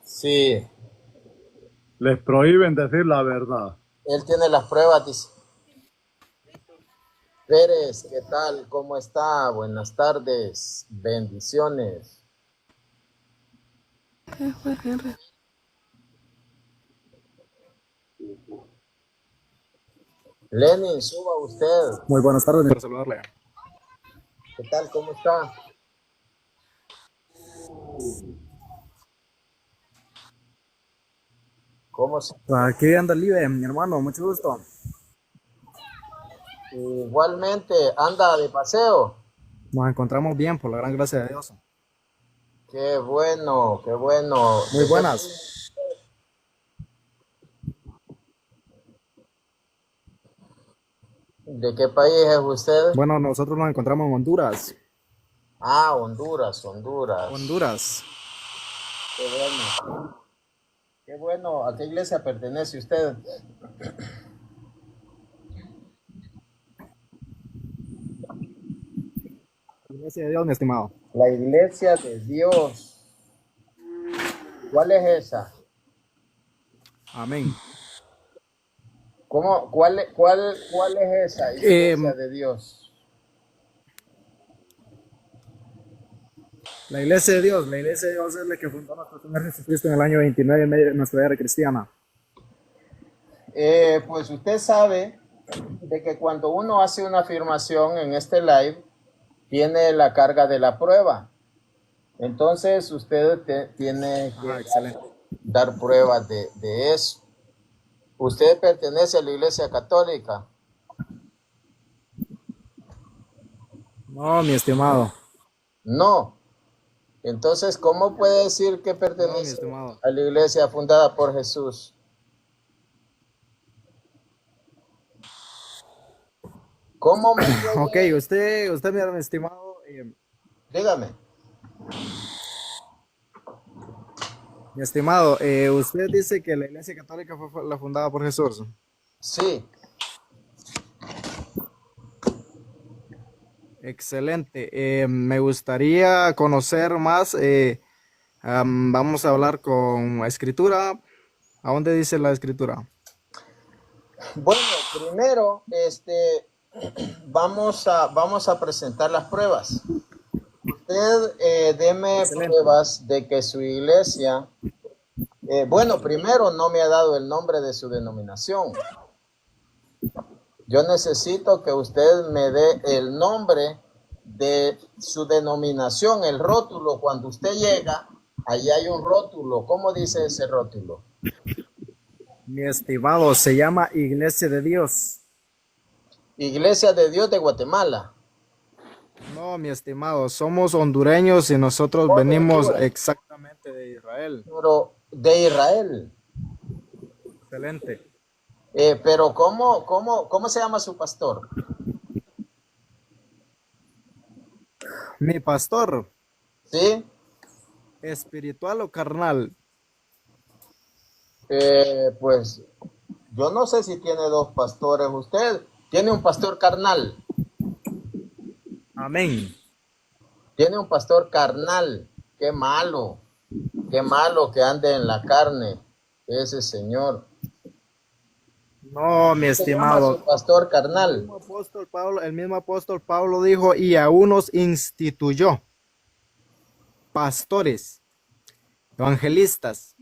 Sí, Les prohíben decir la verdad. él tiene las pruebas, dice. Pérez, ¿qué tal? ¿Cómo está? Buenas tardes. Bendiciones. Lenin, suba usted. Muy buenas tardes, para saludarle. ¿Qué tal? ¿Cómo está? ¿Cómo se... Aquí anda el Live, mi hermano, mucho gusto. Igualmente, anda de paseo. Nos encontramos bien, por la gran gracia de Dios. Qué bueno, qué bueno. Muy buenas. ¿De qué país es usted? Bueno, nosotros nos encontramos en Honduras. Ah, Honduras, Honduras. Honduras. Qué bueno. Qué bueno. ¿A qué iglesia pertenece usted? Gracias a Dios, mi estimado. La iglesia de Dios. ¿Cuál es esa? Amén. ¿Cómo, cuál es esa Eh, iglesia de Dios? la iglesia de Dios es la que fundó nuestro Señor Jesucristo en el año 29 en medio de nuestra era cristiana. Pues usted sabe de que cuando uno hace una afirmación en este live, tiene la carga de la prueba. Entonces usted tiene que Ajá, excelente. dar pruebas de eso. ¿Usted pertenece a la iglesia católica? No, mi estimado. No. Entonces, ¿cómo puede decir que No, mi pertenece estimado. a la iglesia fundada por Jesús? ¿Cómo me Ok, puede? usted, mi estimado, Dígame. usted dice que la iglesia católica fue la fundada por Jesús. Sí. Excelente. Me gustaría conocer más. Vamos a hablar con escritura. ¿A dónde dice la escritura? Bueno, primero, vamos a presentar las pruebas. Usted deme Excelente. pruebas de que su iglesia, bueno, primero no me ha dado el nombre de su denominación. Yo necesito que usted me dé el nombre de su denominación, el rótulo. Cuando usted llega, allí hay un rótulo. ¿Cómo dice ese rótulo? Mi estimado, se llama Iglesia de Dios. Iglesia de Dios de Guatemala. No, mi estimado, somos hondureños y nosotros O de venimos Honduras. exactamente de Israel. Pero de Israel. Excelente. Pero ¿cómo se llama su pastor? Mi pastor, ¿Sí? espiritual o carnal. Pues yo no sé si tiene dos pastores. Usted tiene un pastor carnal. Amén. Tiene un pastor carnal. Qué malo. Qué malo que ande en la carne ese señor. No, mi ¿Cómo se llama estimado. su pastor carnal? El mismo apóstol Pablo dijo, y a unos instituyó pastores, evangelistas.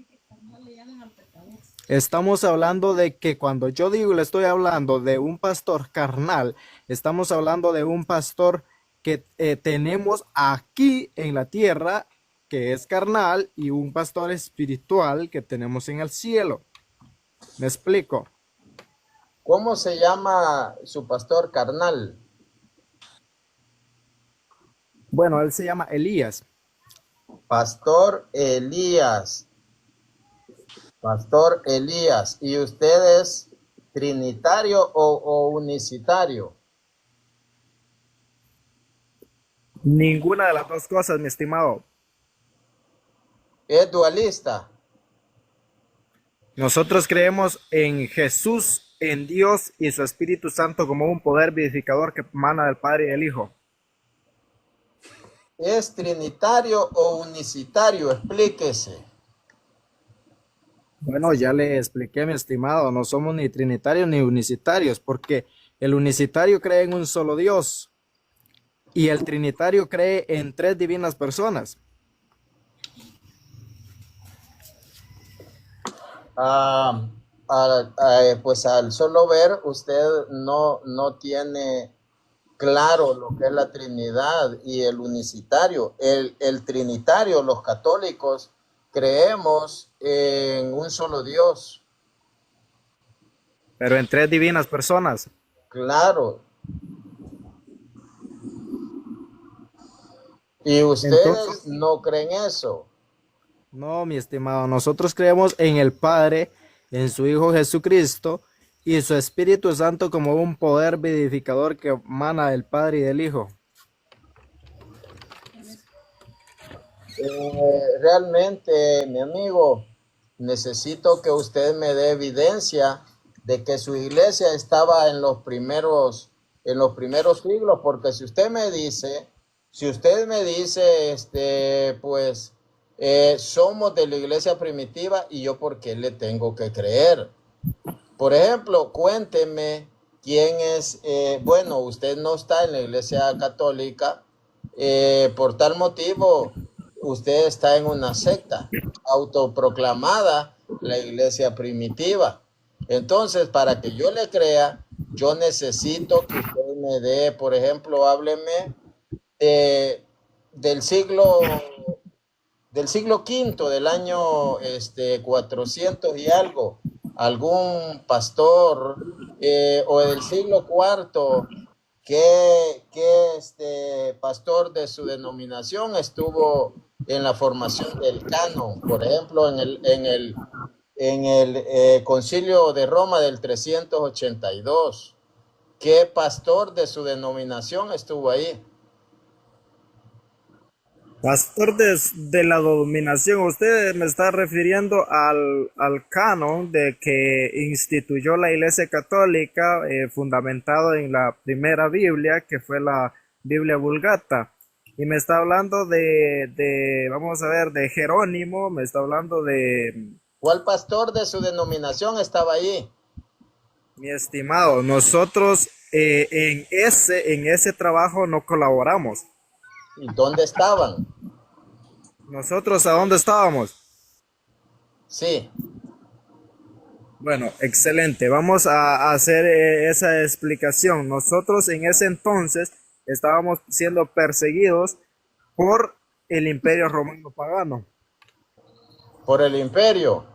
Estamos hablando de que cuando yo digo, le estoy hablando de un pastor carnal, estamos hablando de un pastor que tenemos aquí en la tierra, que es carnal, y un pastor espiritual que tenemos en el cielo. ¿Me explico? ¿Cómo se llama su pastor carnal? Bueno, él se llama Elías. Pastor Elías. Pastor Elías. ¿Y usted es trinitario o unicitario? Ninguna de las dos cosas, mi estimado. ¿Es dualista? Nosotros creemos en Jesús, en Dios y su Espíritu Santo como un poder vivificador que emana del Padre y del Hijo. ¿Es trinitario o unicitario? Explíquese. Bueno, ya le expliqué, mi estimado, no somos ni trinitarios ni unicitarios, porque el unicitario cree en un solo Dios y el trinitario cree en tres divinas personas. Ah, pues al solo ver, usted no tiene claro lo que es la Trinidad y el unicitario. El trinitario, los católicos, creemos en un solo Dios. Pero en tres divinas personas. Claro. Y ustedes Entonces, no creen eso. no, mi estimado, nosotros creemos en el Padre, en su Hijo Jesucristo y su Espíritu Santo como un poder vivificador que emana del Padre y del Hijo. Realmente, mi amigo, necesito que usted me dé evidencia de que su iglesia estaba en los primeros siglos, porque si usted me dice, pues, somos de la iglesia primitiva y yo por qué le tengo que creer. Por ejemplo, cuénteme quién es, bueno, usted no está en la iglesia católica, por tal motivo, usted está en una secta autoproclamada, la iglesia primitiva. Entonces, para que yo le crea, yo necesito que usted me dé, por ejemplo, hábleme de- del siglo quinto, del año 400 y algo, algún pastor, o del siglo cuarto, que pastor de su denominación estuvo en la formación del canon, por ejemplo, en el concilio de Roma del 382. ¿Qué pastor de su denominación estuvo ahí? Pastor de la dominación, usted me está refiriendo al canon de que instituyó la Iglesia Católica, fundamentado en la primera Biblia, que fue la Biblia Vulgata. Y me está hablando vamos a ver, de Jerónimo, me está hablando de, ¿Cuál pastor de su denominación estaba allí? mi estimado, nosotros en ese trabajo no colaboramos. ¿Y dónde estaban? ¿Nosotros a dónde estábamos? Sí. Bueno, excelente. Vamos a hacer esa explicación. Nosotros en ese entonces estábamos siendo perseguidos por el Imperio Romano Pagano. Por el imperio.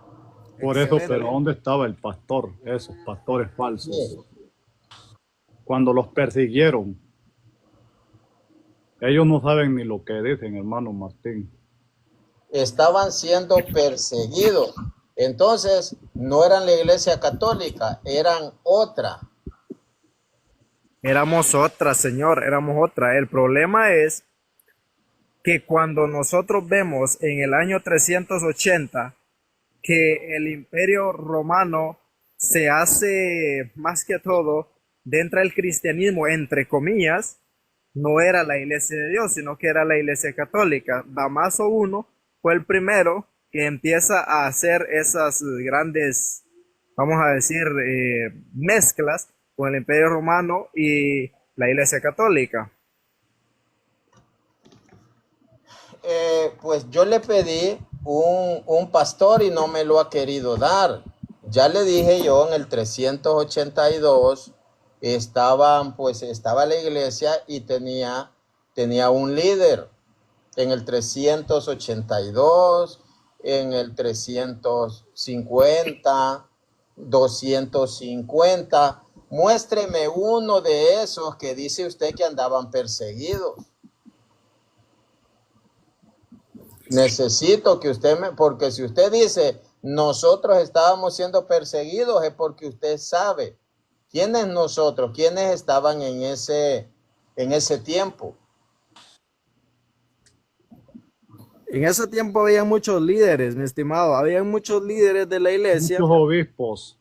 Por eso, pero Excelente. ¿dónde estaba el pastor? Esos pastores falsos. Sí. Cuando los persiguieron, ellos no saben ni lo que dicen, hermano Martín. Estaban siendo perseguidos. Entonces, no eran la iglesia católica, eran otra. Éramos otra, señor, éramos otra. El problema es que cuando nosotros vemos en el año 380 que el Imperio Romano se hace más que todo dentro del cristianismo, entre comillas, no era la iglesia de Dios, sino que era la iglesia católica. Damaso I fue el primero que empieza a hacer esas grandes, vamos a decir, mezclas con el Imperio Romano y la iglesia católica. Pues yo le pedí un pastor y no me lo ha querido dar. Ya le dije yo en el 382 estaba la iglesia y tenía un líder. En el 382, en el 350, 250. Muéstreme uno de esos que dice usted que andaban perseguidos. Necesito que porque si usted dice nosotros estábamos siendo perseguidos, es porque usted sabe quiénes nosotros, quiénes estaban en ese tiempo. En ese tiempo había muchos líderes, mi estimado, había muchos líderes de la iglesia, Muchos obispos.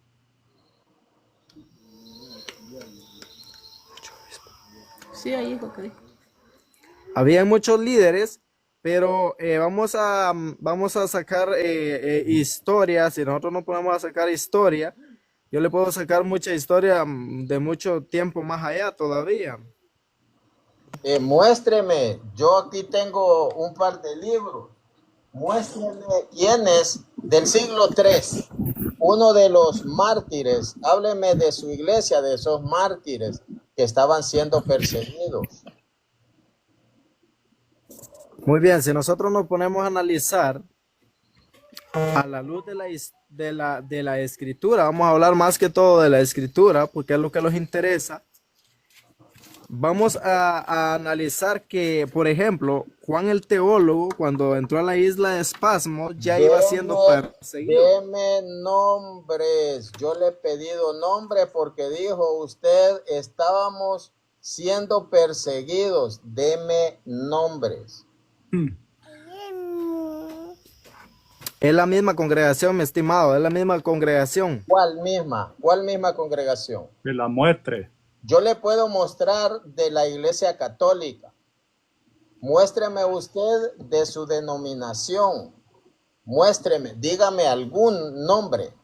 Sí, ahí es lo que dijo. había muchos líderes pero vamos a sacar historias. Si nosotros no podemos sacar historia, yo le puedo sacar mucha historia de mucho tiempo más allá todavía. Muéstreme, yo aquí tengo un par de libros. Muéstreme quién es del siglo III, uno de los mártires. Hábleme de su iglesia, de esos mártires que estaban siendo perseguidos. Muy bien, si nosotros nos ponemos a analizar a la luz de la escritura, vamos a hablar más que todo de la escritura, porque es lo que nos interesa. Vamos a analizar que, por ejemplo, Juan el teólogo, cuando entró a la isla de Espasmo, ya iba siendo perseguido. Deme nombres. Yo le he pedido nombre porque dijo usted, estábamos siendo perseguidos. Deme nombres. Es la misma congregación, mi estimado, es la misma congregación. ¿Cuál misma? ¿Cuál misma congregación? Que la muestre. Yo le puedo mostrar de la Iglesia Católica. Muéstreme usted de su denominación. Muéstreme, dígame algún nombre.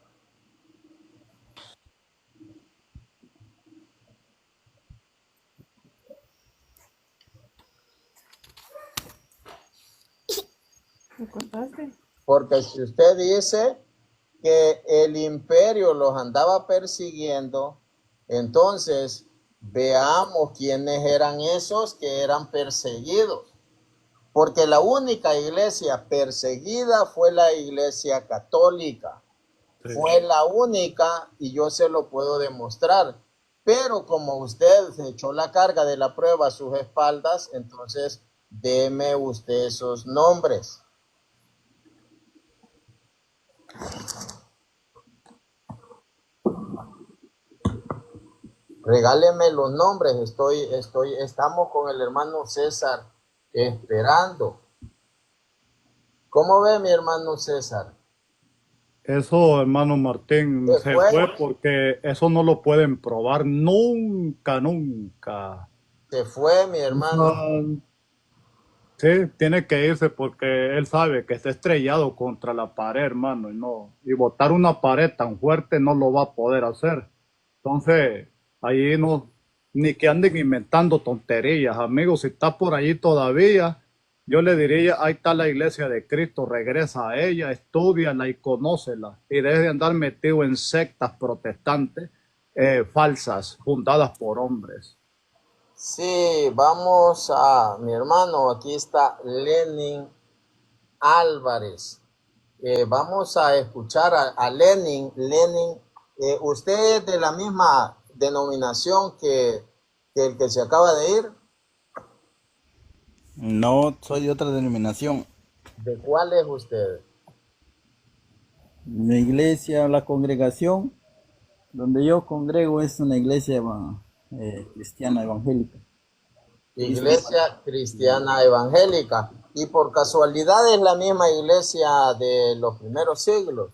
¿Me contaste? Porque si usted dice que el imperio los andaba persiguiendo, entonces veamos quiénes eran esos que eran perseguidos. Porque la única iglesia perseguida fue la Iglesia Católica. Sí. Fue la única y yo se lo puedo demostrar. Pero como usted se echó la carga de la prueba a sus espaldas, entonces deme usted esos nombres. Regáleme los nombres. Estamos con el hermano César esperando. ¿Cómo ve mi hermano César? Eso, hermano Martín, ¿Se se fue? fue porque eso no lo pueden probar nunca, nunca. Se fue mi hermano. Sí, tiene que irse porque él sabe que está estrellado contra la pared, hermano, y botar una pared tan fuerte no lo va a poder hacer. Entonces, ahí no, ni que anden inventando tonterías, amigos. Si está por allí todavía, yo le diría, ahí está la iglesia de Cristo, regresa a ella, estúdiala y conócela, y deje de andar metido en sectas protestantes falsas, fundadas por hombres. Sí, vamos a mi hermano. Aquí está Lenin Álvarez. Vamos a escuchar a Lenin. Lenin, ¿usted es de la misma denominación que el que se acaba de ir? No, soy de otra denominación. ¿De cuál es usted? Mi iglesia, la congregación donde yo congrego es una iglesia cristiana evangélica. Iglesia Cristiana Evangélica. Y por casualidad es la misma iglesia de los primeros siglos.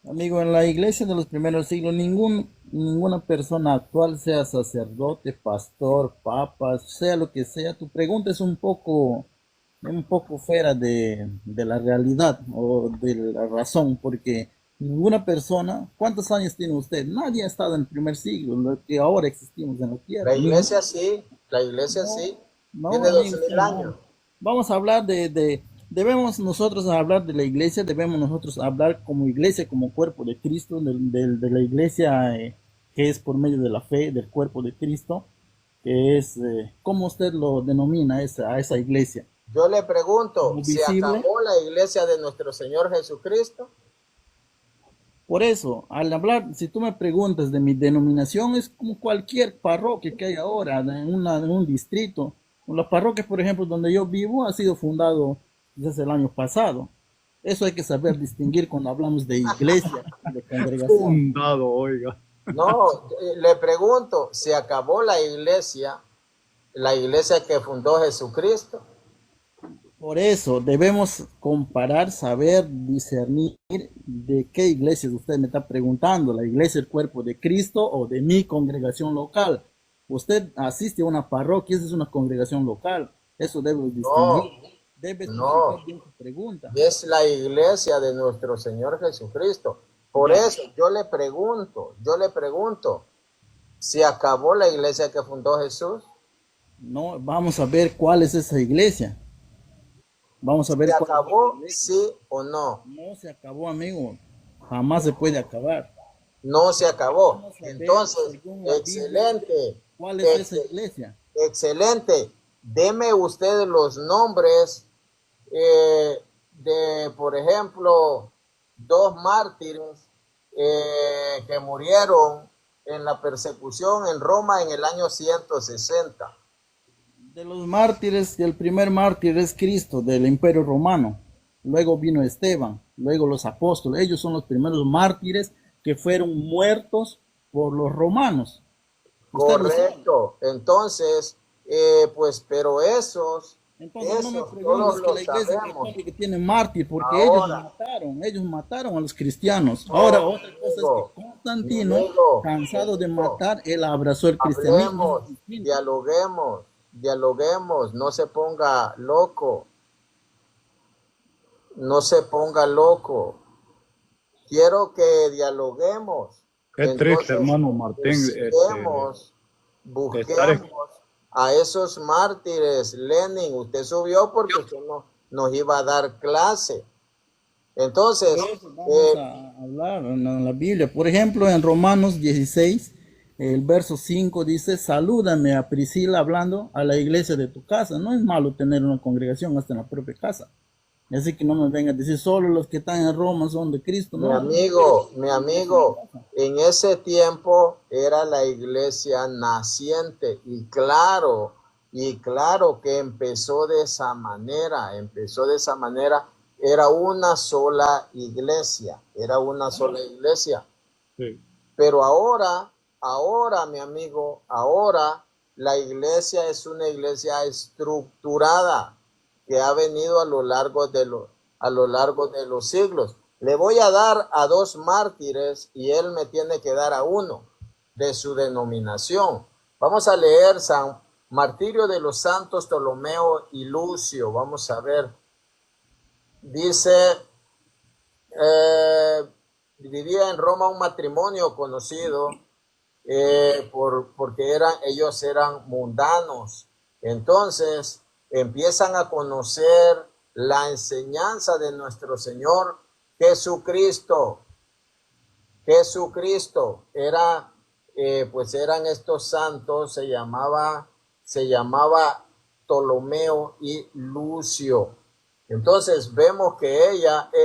Amigo, en la iglesia de los primeros siglos ninguna persona actual, sea sacerdote, pastor, papa, sea lo que sea, tu pregunta es un poco fuera de la realidad o de la razón, porque ninguna persona, ¿cuántos años tiene usted? Nadie ha estado en el primer siglo, lo que ahora existimos en la tierra. La iglesia sí, la iglesia sí, tiene amigo, 2000 años. Vamos a hablar debemos nosotros hablar de la iglesia, debemos nosotros hablar como iglesia, como cuerpo de Cristo, de la iglesia que es por medio de la fe, del cuerpo de Cristo, que es, ¿cómo usted lo denomina a esa iglesia? Yo le pregunto, ¿se Visible. acabó la iglesia de nuestro Señor Jesucristo? Por eso, al hablar, si tú me preguntas de mi denominación, es como cualquier parroquia que hay ahora en un distrito. La parroquia, por ejemplo, donde yo vivo, ha sido fundado desde el año pasado. Eso hay que saber distinguir cuando hablamos de iglesia, de congregación. Fundado, oiga. No, le pregunto, ¿se acabó la iglesia que fundó Jesucristo? Por eso debemos comparar, saber, discernir de qué iglesia usted me está preguntando, la iglesia del cuerpo de Cristo o de mi congregación local. Usted asiste a una parroquia, esa es una congregación local, eso debe distinguir. Debe No, especificar bien su pregunta. es la iglesia de nuestro Señor Jesucristo. Por Ya, eso yo le pregunto, ¿se acabó la iglesia que fundó Jesús? no, vamos a ver cuál es esa iglesia. Vamos a ¿Se ver cuál es esa acabó, iglesia. sí o no? No se acabó, amigo. Jamás se puede acabar. No se acabó. Vamos a ver, Entonces, según la Biblia, excelente, cuál es esa ex- iglesia. excelente. Deme ustedes los nombres de, por ejemplo, dos mártires que murieron en la persecución en Roma en el año 160. De los mártires, el primer mártir es Cristo del Imperio Romano. Luego vino Esteban, luego los apóstoles. Ellos son los primeros mártires que fueron muertos por los romanos. Usted lo sabe. Correcto. Entonces, pues, pero Entonces no me esos preguntes todos que lo la iglesia sabemos. católica tiene mártir, porque Ahora, ellos mataron a los cristianos. Ahora, no, otra cosa es que mi Constantino, amigo, mi cansado de amigo, matar, él abrazó el cristianismo. hablemos, dialoguemos, no se ponga loco, no se ponga loco. Quiero que dialoguemos. Qué triste, Entonces, hermano Martín, estar busquemos a esos mártires. Lenin, usted subió porque usted nos iba a dar clase. Entonces, De eso vamos a hablar en la Biblia. Por ejemplo, en Romanos 16, el verso 5 dice, salúdame a Priscila hablando a la iglesia de tu casa. No es malo tener una congregación hasta en la propia casa. Así que no me vengan a decir, solo los que están en Roma son de Cristo. mi No, amigo, en ese tiempo era la iglesia naciente y claro que empezó de esa manera, era una sola iglesia, sí, pero ahora, mi amigo, ahora la iglesia es una iglesia estructurada que ha venido a lo largo de los siglos. Le voy a dar a dos mártires y él me tiene que dar a uno de su denominación. Vamos a leer San Martirio de los Santos Ptolomeo y Lucio. Vamos a ver. Dice, vivía en Roma un matrimonio conocido porque ellos eran mundanos. Entonces empiezan a conocer la enseñanza de nuestro Señor Jesucristo. Pues eran estos santos, se llamaba Ptolomeo y Lucio. Entonces vemos que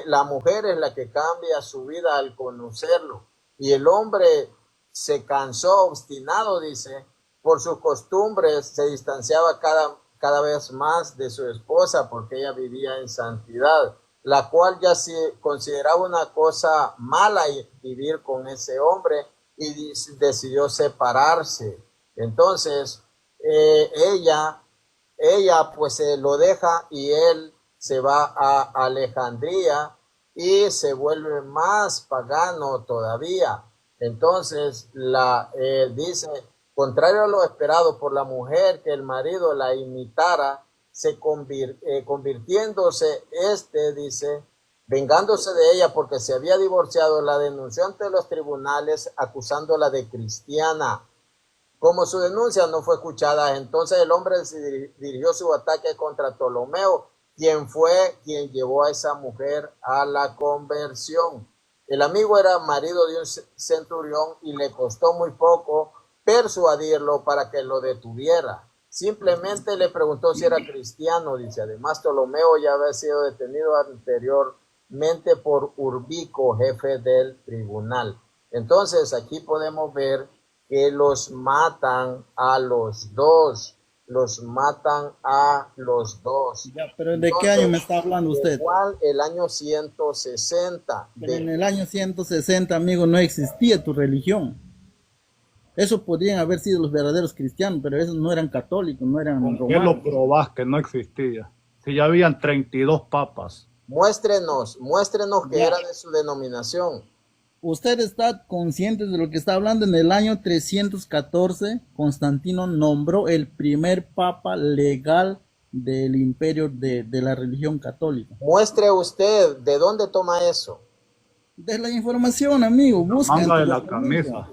la mujer es la que cambia su vida al conocerlo. Y el hombre se cansó, obstinado, dice, por sus costumbres, se distanciaba cada vez más de su esposa porque ella vivía en santidad, la cual ya se consideraba una cosa mala vivir con ese hombre y decidió separarse. Entonces, ella pues lo deja y él se va a Alejandría y se vuelve más pagano todavía. Entonces dice, contrario a lo esperado por la mujer, que el marido la imitara, convirtiéndose dice, vengándose de ella porque se había divorciado, la denunció ante los tribunales acusándola de cristiana. Como su denuncia no fue escuchada, entonces el hombre dirigió su ataque contra Ptolomeo, quien llevó a esa mujer a la conversión. El amigo era marido de un centurión y le costó muy poco persuadirlo para que lo detuviera. Simplemente le preguntó si era cristiano, dice. Además, Ptolomeo ya había sido detenido anteriormente por Urbico, jefe del tribunal. Entonces, aquí podemos ver que los matan a los dos. Ya, pero ¿de qué año me está hablando usted? Igual el año 160. Pero en el año 160, amigo, no existía tu religión. Eso podrían haber sido los verdaderos cristianos, pero esos no eran católicos, no eran ¿con qué lo romanos. probás que no existía? Si ya habían 32 papas. Muéstrenos que Ya. era de su denominación. Usted está consciente de lo que está hablando. En el año 314, Constantino nombró el primer papa legal del imperio de la religión católica. Muestre usted de dónde toma eso. De la información, amigo, La busca en manga tu de la documento. camisa.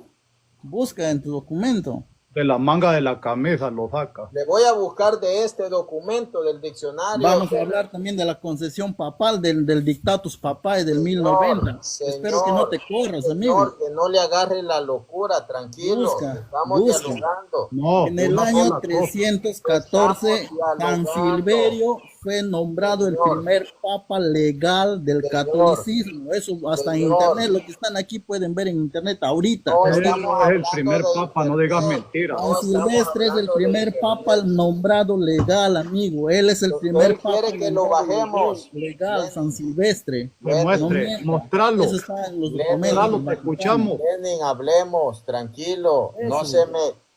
Busca en tu documento. De la manga de la camisa lo saca. Le voy a buscar de este documento del diccionario. Vamos a hablar también de la concesión papal, del dictatus papal del 1090. Espero que no te corras, amigo. Señor, que no le agarre la locura, tranquilo. Busca, Estamos busca. dialogando. No, En el una año sola cosa. 314, San Silverio fue nombrado el Señor. primer papa legal del Señor. catolicismo. Eso hasta en Señor. internet, lo que están aquí pueden ver en internet ahorita. No Él estamos es el hablando primer de papa, no digas internet. mentiras. San No estamos Silvestre es el hablando de primer internet. papa nombrado legal, amigo. Él es el primer Él papa quiere que lo nombrado bajemos. legal, San Silvestre. Que No muestre, mientas. mostrarlo. Eso está en los Lenin, documentos. Mostrarlo, del te Vaticano. escuchamos. Lenin, hablemos, tranquilo. Eso.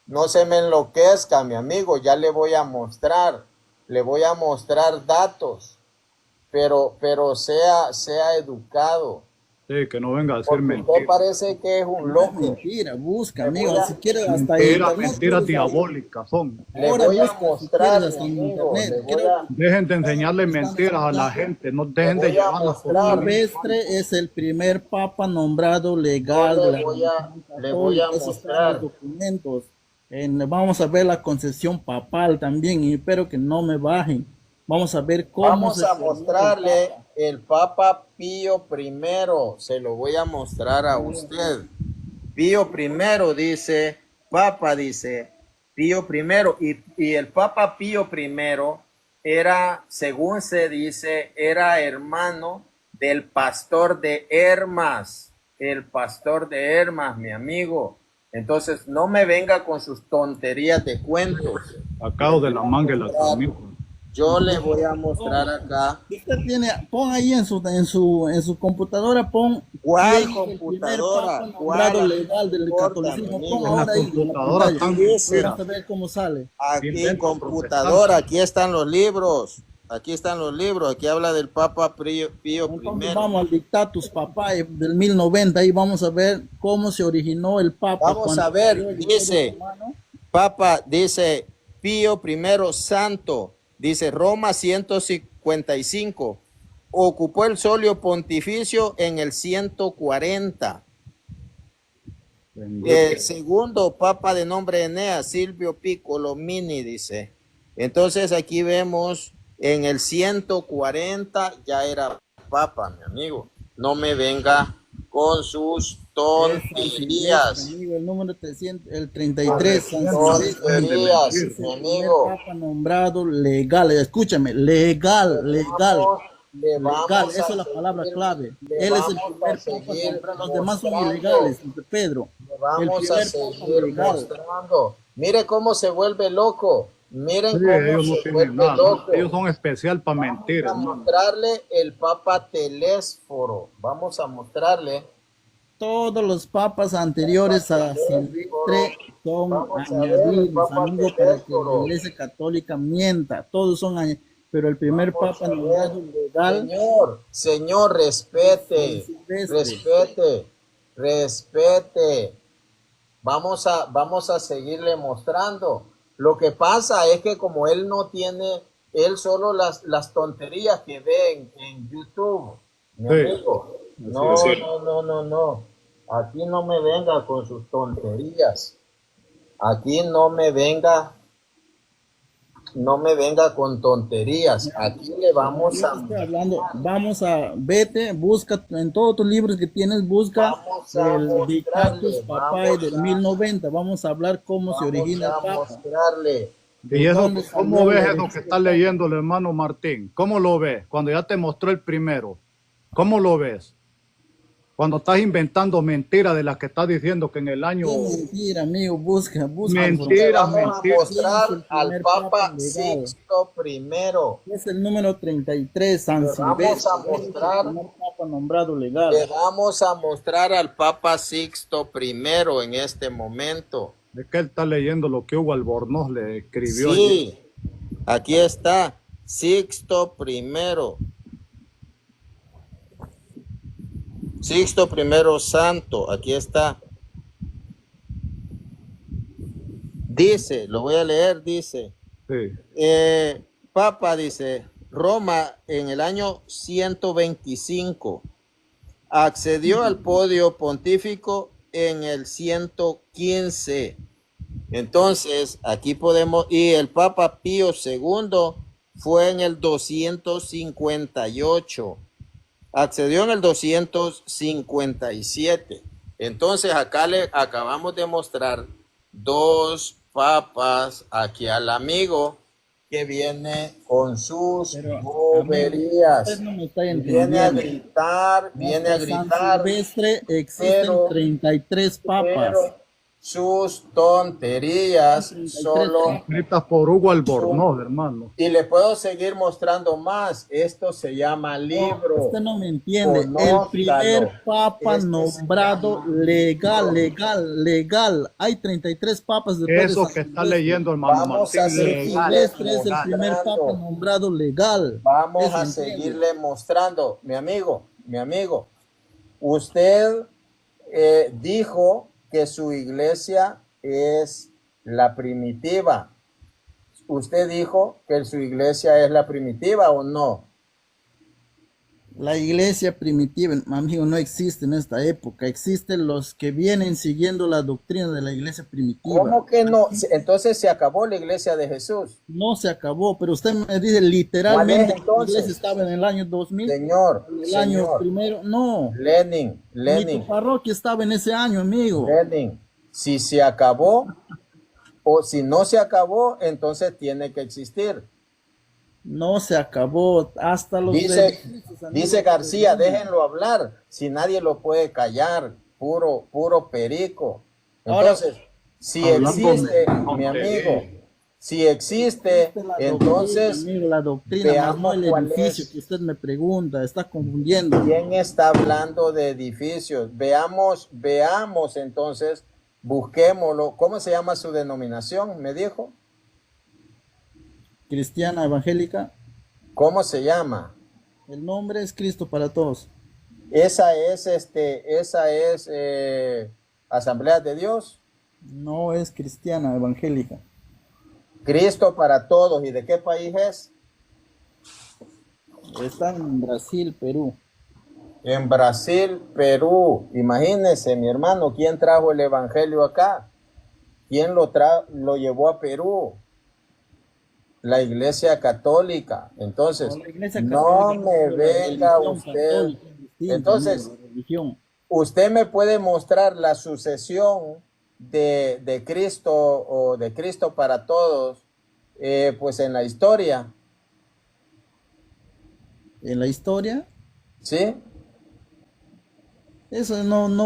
No se me enloquezca, mi amigo. Ya le voy a mostrar. Le voy a mostrar datos. Pero sea educado. Sí, que no venga a decir Porque usted mentiras. parece que es un No es loco. mentira, busca, Le amigo. voy a- Si quieres, hasta Mentiras, internet mentiras puedes- diabólicas son. Le Ahora voy a busca, si mostrar, quieres, hasta en amigo. internet. Le voy Creo a, Dejen de enseñarle mentiras a la gente, no dejen de voy a llevarlas por mostrar. Silvestre es el primer papa nombrado legal Yo de le la voy a- religión le voy a católica. Eso está en mostrar. los documentos. Vamos a ver la concesión papal también y espero que no me bajen. Vamos a ver cómo Vamos se a formó el mostrarle papa. el Papa Pío I. Se lo voy a mostrar a usted. Pío I dice, Papa dice, Pío I. Y el Papa Pío I era, según se dice, era hermano del pastor de Hermas. El pastor de Hermas, mi amigo. Entonces, no me venga con sus tonterías de cuentos. Sacados de la manga y la camisa. Yo le voy a mostrar acá. Usted tiene, pon ahí en su computadora, pon ¿Cuál quién es el primer computadora? papa nombrado ¿Cuál? legal del No importa, catolicismo. mi Pon amigo. ahora ahí en la computadora pantalla. tan Dice, Vamos a ver cómo sale. Aquí Invento computadora, aquí están los libros. Aquí están los libros. Aquí habla del Papa Pío Entonces I. vamos al Dictatus Papal del 1090 y vamos a ver cómo se originó el Papa. Vamos cuando a ver, salió el dice, Imperio Romano. Papa, dice Pío I Santo, dice Roma 155. Ocupó el solio pontificio en el 140. El segundo papa de nombre Eneas, Silvio Piccolo Mini, dice. Entonces aquí vemos en el 140 ya era papa, mi amigo. No me venga con sus tonterías. Amigo, el número 300, el 33, San Silvestre, Tonterías, es mi el primer amigo. papa nombrado legal. Escúchame, legal. Le vamos Legal, a esa es la palabra seguir- clave. le Él es el vamos primer a papa seguir nombrado. Los demás son mostrando. ilegales, Pedro. Le El vamos a primer papa seguir legal. mostrando. Mire cómo se vuelve loco. Miren Sí, cómo ellos no se tienen vuelve nada. loco. Ellos son especial para mentir, Vamos a hermano. mostrarle el Papa Telésforo. Vamos a mostrarle. Todos los papas anteriores a Silvestre son Vamos a ver el añadidos, Papa amigos, para que la Telésforo. Iglesia Católica mienta. Todos son añadidos. Pero el primer Vamos papa a ver. nombrado legal, Señor, respete. San Silvestre. Respete. Vamos a seguirle mostrando. Lo que pasa es que como él no tiene, él solo las tonterías que ve en YouTube, mi Sí. amigo. No, Así no. Aquí no me venga con sus tonterías. Aquí no me venga con tonterías. Aquí le vamos Yo a te estoy hablando, vete, busca en todos tus libros que tienes, busca Vamos a el mostrarle, Dictatus Papal vamos del a- 1090. Vamos a hablar cómo se origina el vamos a Papa. mostrarle. ¿Y eso, ¿Dónde cómo salió ves la eso origen que del está leyendo el hermano Martín? ¿Cómo lo ves? Cuando ya te mostró el primero. ¿Cómo lo ves? Cuando estás inventando mentiras de las que estás diciendo que en el año... Qué mentira, amigo, busca. Mentira. Le vamos a mentira. mostrar ¿Quién es el al primer Papa papa legal? Sixto I. Es el número 33, San Le vamos Silvestre. a Él es el mostrar- primer papa nombrado legal. Le vamos a mostrar al Papa Sixto I en este momento. Es que él está leyendo lo que Hugo Albornoz le escribió allí. Sí, aquí está, Sixto I. Sixto I Santo, aquí está. Dice, lo voy a leer, dice. Sí. Papa, dice, Roma en el año 125, accedió al podio pontífico en el 115. Entonces, aquí podemos, y el Papa Pío II fue en el 258, accedió en el 257. Entonces, acá le acabamos de mostrar dos papas aquí al amigo que viene con sus Pero, amigo, boberías. usted no me está Viene a entendiendo. gritar, viene a Hasta San gritar, Silvestre existen pero 33 papas. pero sus tonterías 33 solo. papas. Escritas por Hugo Albornoz, hermano. Y le puedo seguir mostrando más. Esto se llama No, libro. usted no me entiende. El Conózcalo. primer papa Este se nombrado llama legal, libro. legal. Hay 33 papas después de Eso San que está Silvestre. leyendo, hermano Vamos a Martín, San seguir legal. Silvestre es el mostrando. primer papa nombrado legal. Vamos Eso a entiende. seguirle mostrando. Mi amigo, usted dijo que su iglesia es la primitiva. ¿Usted dijo que su iglesia es la primitiva o no? La iglesia primitiva, amigo, no existe en esta época. Existen los que vienen siguiendo la doctrina de la iglesia primitiva. ¿Cómo que no? Entonces se acabó la iglesia de Jesús. No se acabó, pero usted me dice ¿Cuál literalmente es que la entonces? iglesia estaba en el año 2000, Señor, en el año señor, primero. No, ni Lenin, tu parroquia estaba en ese año, amigo. Lenin, si se acabó o si no se acabó, entonces tiene que existir. No se acabó hasta los Dice beneficios, amigo. García, déjenlo hablar, si nadie lo puede callar, puro perico. Ahora, Entonces, si hablando existe, de mi amigo, tontería. si existe, Esta es la entonces doctrina, amigo, la doctrina, más no veamos el cuál edificio es. que usted me pregunta, está confundiendo. ¿Quién está hablando de edificios? Veamos entonces, busquémoslo. ¿Cómo se llama su denominación? ¿Me dijo? Cristiana evangélica, ¿Cómo se llama? el nombre es Cristo para todos. Esa es Asamblea de Dios, No es cristiana evangélica. Cristo para todos. ¿Y de qué país es? Está en Brasil, Perú. En Brasil, Perú. Imagínense, mi hermano, ¿quién trajo el evangelio acá? ¿Quién lo llevó a Perú? La Iglesia Católica. Entonces, No, la iglesia no católica me es la venga religión usted. católica, es distinto, Entonces, amigo, la religión. usted me puede mostrar la sucesión de Cristo o de Cristo para todos, pues en la historia, En la historia, ¿sí? eso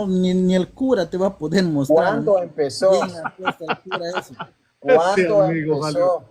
ni el cura te va a poder mostrar. ¿Cuándo empezó? ¿Quién le ha puesto al cura eso? ¿Cuándo amigo, empezó?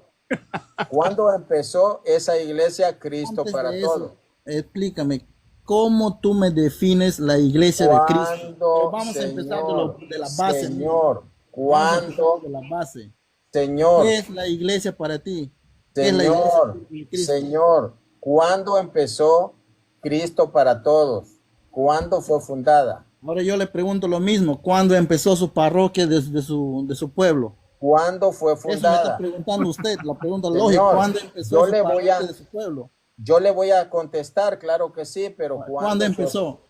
¿Cuándo empezó esa iglesia Cristo Antes para de todos? eso, explícame, ¿cómo tú me defines la iglesia de Cristo? Pero ¿Cuándo, vamos a empezar Señor? de la base, amigo. Señor, Vamos a empezar ¿cuándo, de la base. Señor? ¿Qué es la iglesia para ti? ¿Qué es la iglesia Señor, de Cristo? Señor, ¿cuándo empezó Cristo para todos? ¿Cuándo fue fundada? Ahora yo le pregunto lo mismo, ¿cuándo empezó su parroquia de su pueblo? ¿Cuándo fue Eso me está fundada? preguntando usted, la pregunta Señor, lógica, ¿cuándo empezó yo su le voy parroquia a- de su pueblo? Yo le voy a contestar, claro que sí, pero ¿Cuándo ¿cuándo empezó?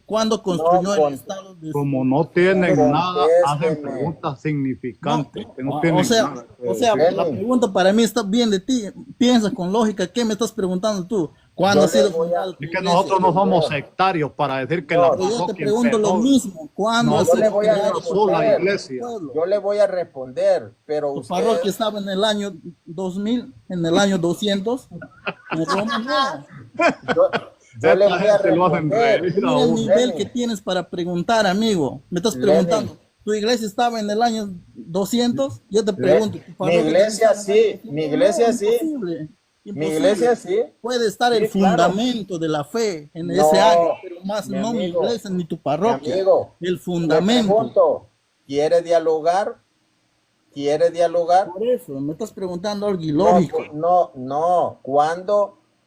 ¿Cuándo construyó el con- estado de Como no tienen Contésteme. nada, hacen preguntas significantes. que no o tienen sea, nada que o sea, decir. la pregunta para mí está bien de ti. Piensa con lógica, ¿qué me estás preguntando tú? ¿Cuándo Yo ha sido le voy a- fundada tu Es que iglesia? nosotros no somos sectarios para decir que la No, Pero yo te parroquia pregunto lo empezó. mismo, ¿cuándo No, ha yo sido le voy a fundada una sola responder. iglesia. pueblo? Yo le voy a responder, pero Tu usted, parroquia estaba en el año 2000, en el año 200, en Roma no. yo le Esta voy a gente lo hacen responder. reír a Mira el uno. nivel Lenin. que tienes para preguntar, amigo. Me estás Lenin. preguntando, ¿tu iglesia estaba en el año 200? Yo te pregunto, ¿tu Mi parroquia iglesia estaba en el año sí, mi iglesia No, sí, imposible, mi imposible. iglesia sí. Puede estar el Sí, claro. fundamento de la fe en No, ese año, pero más mi no mi amigo, iglesia ni tu Mi parroquia. amigo, El le fundamento. pregunto, ¿quiere dialogar? ¿Quiere dialogar? Por eso, me estás preguntando algo No, ilógico. no.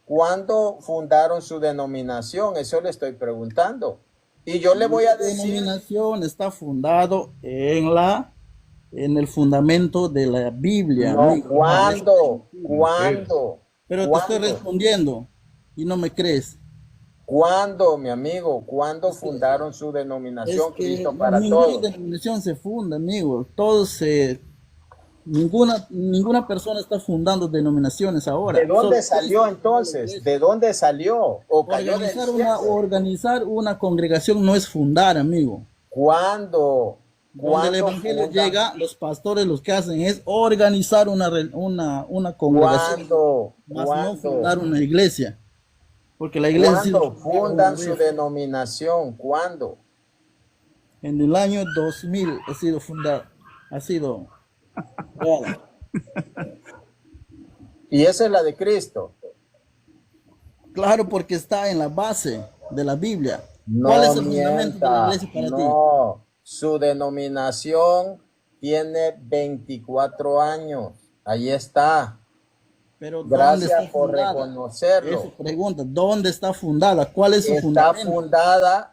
¿Cuándo fundaron su denominación? Eso le estoy preguntando. Y yo le voy a La decir, denominación está fundado en el fundamento de la Biblia, no, amigo. ¿cuándo? Pero te estoy ¿Cuándo? respondiendo y no me crees. ¿Cuándo, mi amigo? ¿Cuándo Es que, fundaron su es denominación que Cristo para ninguna Todos? denominación se funda, amigo. Todos se, ninguna persona está fundando denominaciones ¿De ahora. Solo dónde Cristo salió fundó la entonces? ¿De iglesia. dónde salió? ¿O cayó del cielo? Organizar una congregación no es fundar, amigo. ¿Cuándo? Donde el ¿Cuándo evangelio fundan? llega, los pastores lo que hacen es organizar una congregación, ¿Cuándo? más no ¿Cuándo? fundar una iglesia, porque la iglesia sí la ¿Cuándo fundaron una fundan su vez. denominación? ¿Cuándo? En el año 2000 ha sido fundada, ha sido creada. Y esa es la de Cristo. Claro, porque está en la base de la Biblia. ¿Cuál es No el fundamento de la mienta, iglesia para ti? no. Su denominación tiene 24 años. Ahí está. Pero ¿dónde está Gracias por fundada? Eso reconocerlo. pregunta, ¿dónde está fundada? ¿Cuál es su fundamento?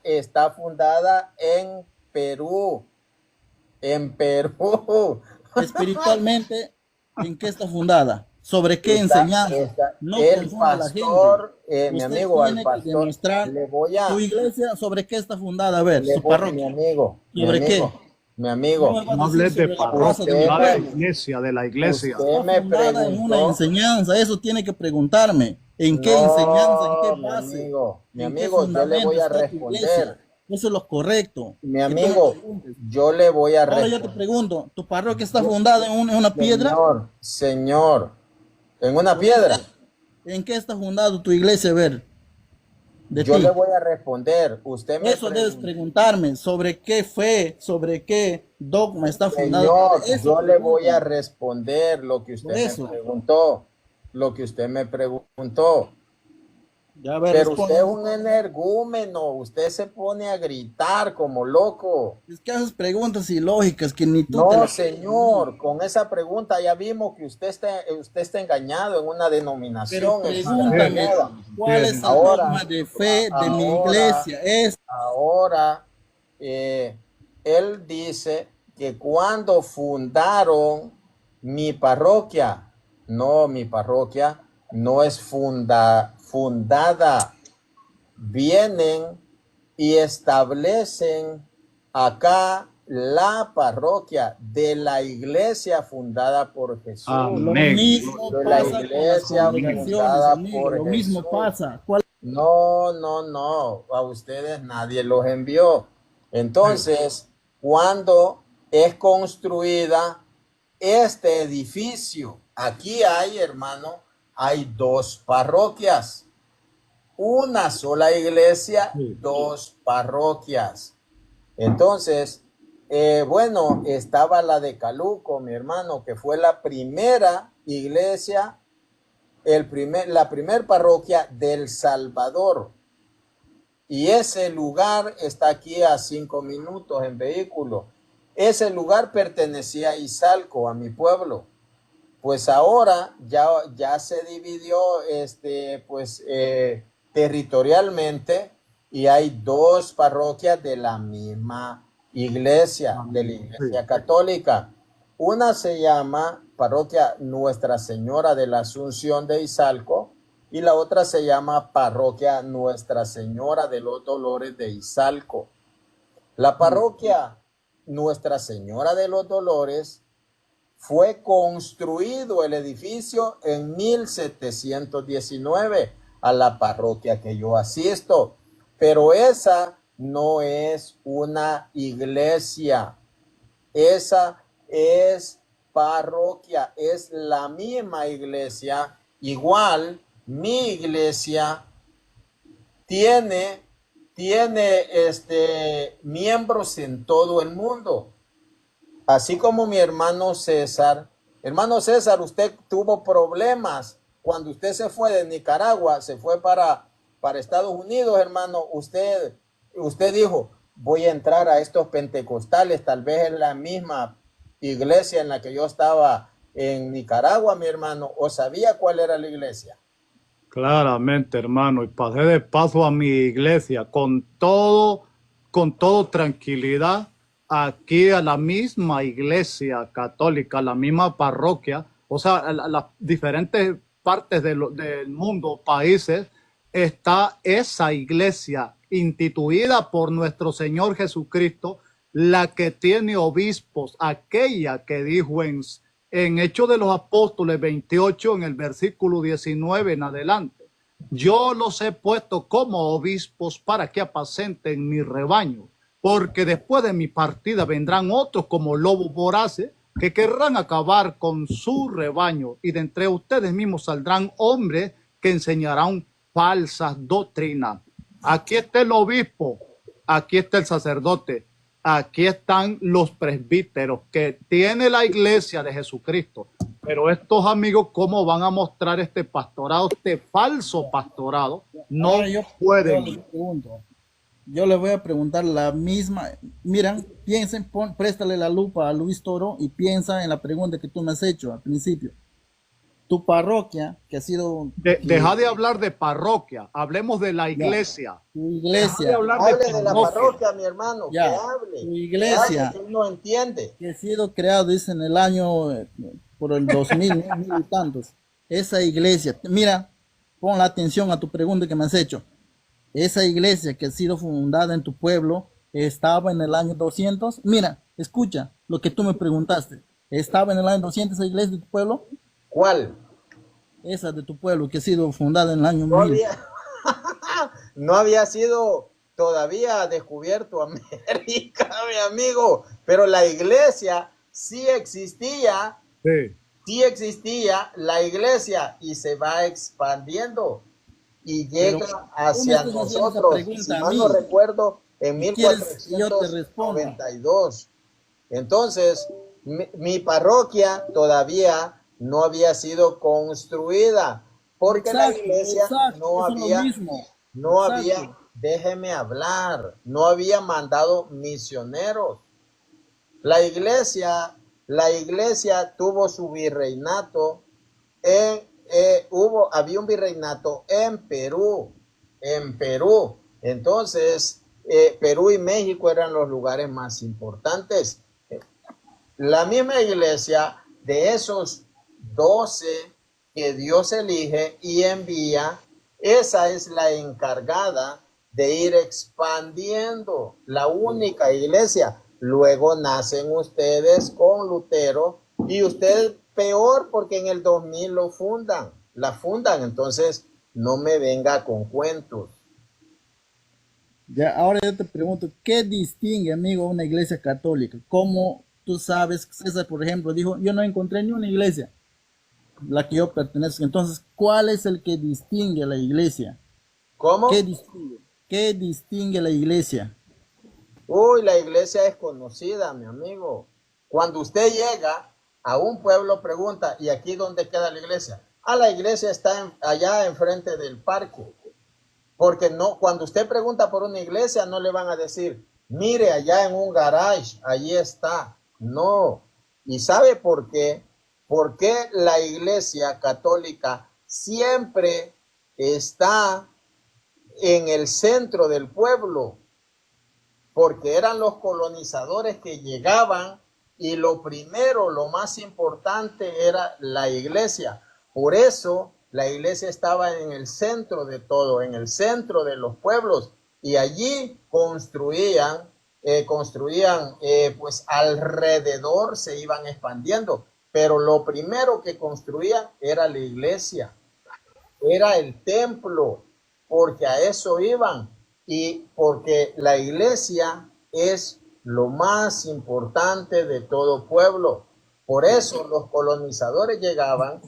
Está fundada en Perú. En Perú. Espiritualmente, ¿en qué está fundada? ¿Sobre qué enseñanza? No El confunda a la gente. pastor, mi Usted amigo, al tiene que pastor, demostrar su iglesia sobre qué está fundada. A ver, su mi parroquia. amigo, ¿Sobre qué? mi No amigo, me va a No decir hables de sobre la casa de mi usted parroquia, habla de pueblo. iglesia, de la iglesia. usted Está me fundada en una preguntó. enseñanza. Eso tiene que preguntarme. ¿En qué enseñanza? ¿En qué No, base? mi ¿En qué amigo, yo le fundamento voy a está tu iglesia? responder. Eso es lo correcto. Mi Que tú me amigo, preguntes. yo le voy a Ahora yo te responder. pregunto, ¿tu parroquia está fundada en una piedra? Señor, en una ¿Por qué? piedra. ¿En qué está fundada tu iglesia? A ver, de Yo le ti. voy a responder. Usted me Eso debes preguntó. preguntarme, sobre qué fe, sobre qué dogma está fundado. Señor, Eso yo le voy a pregúntame. responder lo que Por usted me eso. preguntó. Lo que usted me preguntó. Ya a ver, Pero usted es responde. un energúmeno. Usted se pone a gritar como loco. Es que haces preguntas ilógicas que ni tú te No, las crees, amigo. señor, con esa pregunta ya vimos que usted está engañado en una Pero denominación pregúntame, extranjera. ¿cuál es el Ahora, dogma de fe de mi ahora, iglesia? Es ahora, eh, él dice que cuando fundaron mi parroquia, no, mi parroquia no es fundada, vienen y establecen acá la parroquia de la iglesia fundada por Jesús, lo Amén. mismo de la pasa con las iglesia congregaciones, fundada amigo. por Lo mismo Jesús. pasa. ¿Cuál? No, no, no, a ustedes nadie los envió. Entonces, cuando es construida este edificio, aquí hay, hermano, hay dos parroquias. Una sola iglesia, Sí. dos parroquias. Entonces, bueno, estaba la de Caluco, mi hermano, que fue la primera iglesia, la primer parroquia del Salvador. Y ese lugar está aquí a 5 minutos en vehículo. Ese lugar pertenecía a Izalco, a mi pueblo. Pues ahora ya se dividió territorialmente y hay dos parroquias de la misma iglesia, de la Amén. Sí. iglesia católica. Una se llama Parroquia Nuestra Señora de la Asunción de Izalco y la otra se llama Parroquia Nuestra Señora de los Dolores de Izalco. La parroquia Nuestra Señora de los Dolores fue construido el edificio en 1719 a la parroquia que yo asisto, pero esa no es una iglesia, esa es parroquia, es la misma iglesia. Igual mi iglesia tiene miembros en todo el mundo. Así como mi hermano César. Hermano César, usted tuvo problemas cuando usted se fue de Nicaragua, se fue para Estados Unidos, hermano. Usted dijo, voy a entrar a estos pentecostales, tal vez es la misma iglesia en la que yo estaba en Nicaragua, mi hermano, o sabía cuál era la iglesia. Claramente, hermano, y pasé de paso a mi iglesia con todo tranquilidad, aquí a la misma iglesia católica, la misma parroquia, o sea, las diferentes partes del mundo, países, está esa iglesia instituida por nuestro Señor Jesucristo, la que tiene obispos, aquella que dijo en Hechos de los Apóstoles 28, en el versículo 19 en adelante: yo los he puesto como obispos para que apacenten mi rebaño, porque después de mi partida vendrán otros como lobos voraces que querrán acabar con su rebaño, y de entre ustedes mismos saldrán hombres que enseñarán falsas doctrinas. Aquí está el obispo, aquí está el sacerdote, aquí están los presbíteros que tiene la iglesia de Jesucristo. Pero estos amigos, ¿cómo van a mostrar este pastorado, este falso pastorado? No Ahora pueden. les pregunto, yo le voy a preguntar la misma. Miran, piensen, préstale la lupa a Luis Toro y piensa en la pregunta que tú me has hecho al principio. Tu parroquia, que ha sido... Deja de hablar de parroquia, hablemos de la iglesia. Tu Deja de iglesia, hablar Hable de la parroquia. parroquia, mi hermano, Ya, que hable. tu iglesia. Que él no entiende. que ha sido creado, dice, en el año, por el 2000, ¿no? Mil y tantos. Esa iglesia, mira, pon la atención a tu pregunta que me has hecho. Esa iglesia que ha sido fundada en tu pueblo estaba en el año 200. Mira, escucha lo que tú me preguntaste. ¿Estaba en el año 200 esa iglesia de tu pueblo? ¿Cuál? Esa de tu pueblo que ha sido fundada en el año No 1000. había, no había sido todavía descubierto América, mi amigo, pero la iglesia sí existía, la iglesia, y se va expandiendo y llega hacia tú me estás haciendo esa nosotros, pregunta si a mal mí. no recuerdo, en ¿Y quieres que yo te responda? 1492. Entonces, mi parroquia todavía no había sido construida, porque la iglesia no eso es lo había, mismo. no Exacto. había, déjeme hablar, no había mandado misioneros. La iglesia tuvo su virreinato había un virreinato en Perú. Entonces, Perú y México eran los lugares más importantes. La misma iglesia, de esos 12 que Dios elige y envía, esa es la encargada de ir expandiendo, la única iglesia. Luego nacen ustedes con Lutero, y ustedes peor, porque en el 2000 la fundan, entonces no me venga con cuentos. Ya, ahora yo te pregunto, ¿qué distingue, amigo, una iglesia católica? ¿Cómo tú sabes? César, por ejemplo, dijo, yo no encontré ni una iglesia, la que yo pertenezco. Entonces, ¿cuál es el que distingue a la iglesia? ¿Cómo? ¿Qué distingue? ¿Qué distingue la iglesia? Uy, la iglesia es conocida, mi amigo. Cuando usted llega a un pueblo, pregunta, ¿y aquí dónde queda la iglesia? La iglesia está allá enfrente del parque. Porque no, cuando usted pregunta por una iglesia, no le van a decir, mire, allá en un garage, allí está. No. ¿Y sabe por qué? Porque la iglesia católica siempre está en el centro del pueblo, porque eran los colonizadores que llegaban, y lo primero, lo más importante era la iglesia. Por eso la iglesia estaba en el centro de todo, en el centro de los pueblos, y allí construían, pues alrededor se iban expandiendo, pero lo primero que construían era la iglesia, era el templo, porque a eso iban, y porque la iglesia es lo más importante de todo pueblo. Por eso los colonizadores llegaban,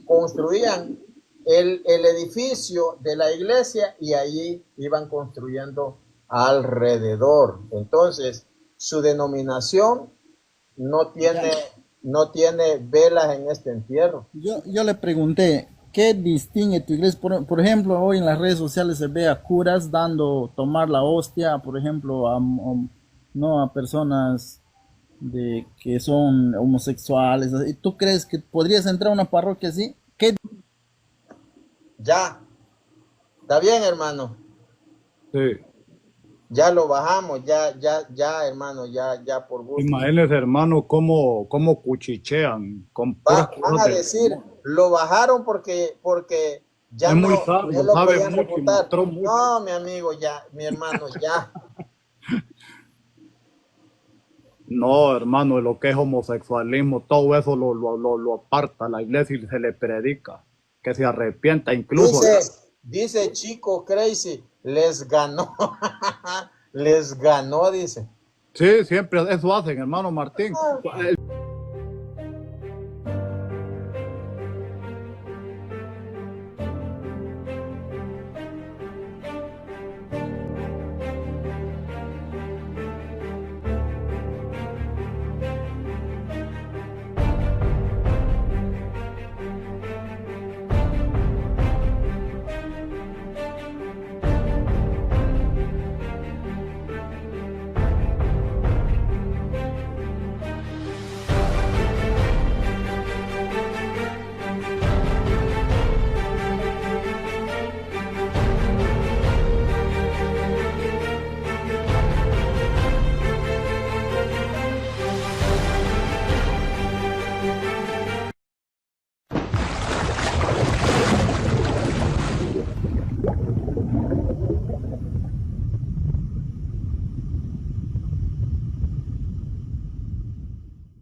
construían el edificio de la iglesia, y allí iban construyendo alrededor. Entonces, su denominación no tiene velas en este entierro. Yo le pregunté, ¿qué distingue tu iglesia? Por ejemplo, hoy en las redes sociales se ve a curas tomar la hostia, por ejemplo, no a personas que son homosexuales. ¿Y tú crees que podrías entrar a una parroquia así? ¿Qué? Ya, está bien, hermano. Sí. Ya lo bajamos, ya, hermano, ya por gusto. Imagínense, hermano, cómo cuchichean con puras Van cosas a decir, lo bajaron porque ya Es muy no sabio, lo sabe podían mucho y refutar. mostró mucho. No, mi amigo, ya, mi hermano, ya. No, hermano, lo que es homosexualismo, todo eso lo aparta la iglesia y se le predica. Que se arrepienta, incluso. Dice Chico Crazy, les ganó. Les ganó, dice. Sí, siempre eso hacen, hermano Martín.